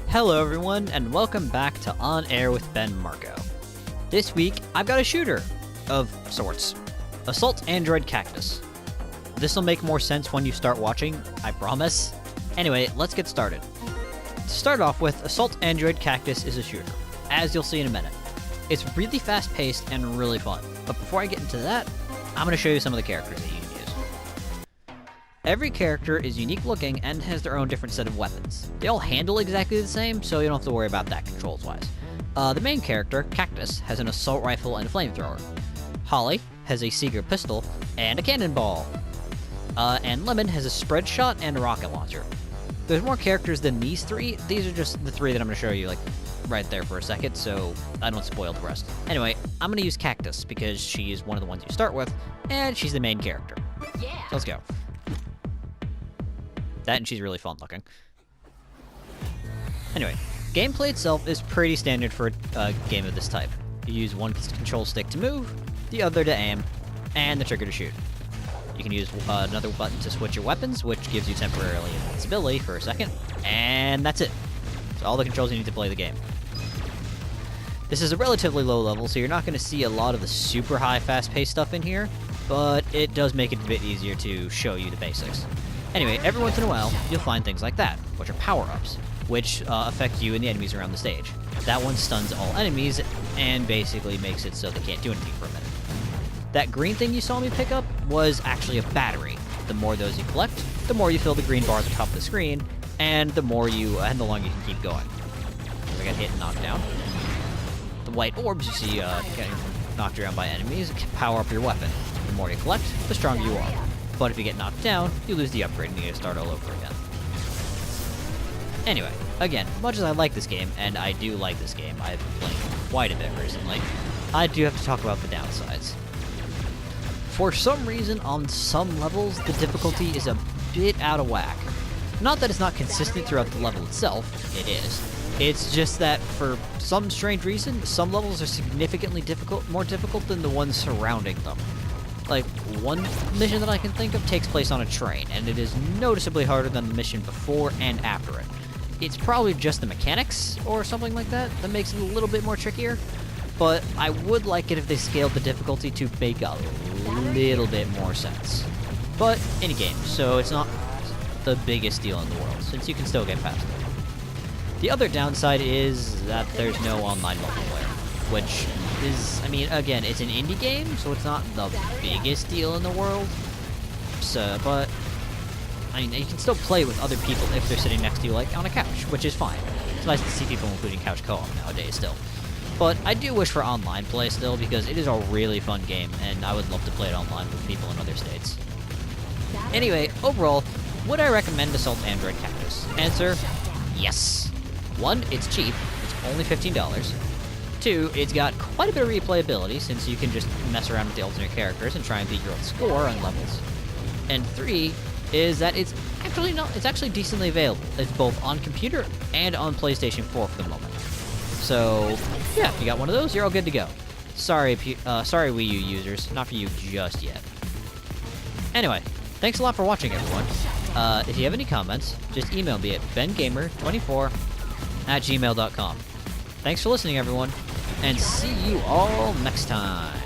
Hello everyone, and welcome back to On Air with Ben Marco. This week, I've got a shooter of sorts. Assault Android Cactus. This'll make more sense when you start watching, I promise. Anyway, let's get started. To start off with, Assault Android Cactus is a shooter, as you'll see in a minute. It's really fast-paced and really fun, but before I get into that, I'm going to show you some of the characters that you can use. Every character is unique looking and has their own different set of weapons. They all handle exactly the same, so you don't have to worry about that controls-wise. The main character, Cactus, has an assault rifle and a flamethrower. Holly has a secret pistol and a cannonball. And Lemon has a spread shot and a rocket launcher. There's more characters than these three. These are just the three that I'm going to show you, right there for a second, so I don't spoil the rest. Anyway, I'm going to use Cactus because she's one of the ones you start with, and she's the main character. Yeah. So let's go. That, and she's really fun looking. Anyway, gameplay itself is pretty standard for a game of this type. You use one control stick to move, the other to aim, and the trigger to shoot. You can use another button to switch your weapons, which gives you temporarily invincibility for a second, and that's it. That's all the controls you need to play the game. This is a relatively low level, so you're not going to see a lot of the super high fast-paced stuff in here, but it does make it a bit easier to show you the basics. Anyway, every once in a while, you'll find things like that, which are power-ups, which affect you and the enemies around the stage. That one stuns all enemies, and basically makes it so they can't do anything for a minute. That green thing you saw me pick up was actually a battery. The more those you collect, the more you fill the green bar at the top of the screen, and the longer you can keep going. I got hit and knocked down. The white orbs you see getting knocked around by enemies can power up your weapon. The more you collect, the stronger you are. But if you get knocked down, you lose the upgrade and you get to start all over again. Anyway, again, much as I like this game, and I do like this game, I've been playing quite a bit recently, I do have to talk about the downsides. For some reason, on some levels, the difficulty is a bit out of whack. Not that it's not consistent throughout the level itself, it is. It's just that, for some strange reason, some levels are significantly more difficult than the ones surrounding them. Like, one mission that I can think of takes place on a train, and it is noticeably harder than the mission before and after it. It's probably just the mechanics, or something like that makes it a little bit more trickier, but I would like it if they scaled the difficulty to make a little bit more sense. But, in a game, so it's not the biggest deal in the world, since you can still get past it. The other downside is that there's no online multiplayer, which is, again, it's an indie game, so it's not the biggest deal in the world. So, but, you can still play with other people if they're sitting next to you, like, on a couch, which is fine. It's nice to see people including couch co-op nowadays still. But I do wish for online play still, because it is a really fun game, and I would love to play it online with people in other states. Anyway, overall, would I recommend Assault Android Cactus? Answer, yes. 1, it's cheap. It's only $15. 2, it's got quite a bit of replayability, since you can just mess around with the alternate characters and try and beat your own score on levels. And 3 is that it's actually decently available. It's both on computer and on PlayStation 4 for the moment. So, yeah, if you got one of those, you're all good to go. Sorry Wii U users, not for you just yet. Anyway, thanks a lot for watching, everyone. If you have any comments, just email me at bengamer24@gmail.com. Thanks for listening, everyone, and see you all next time.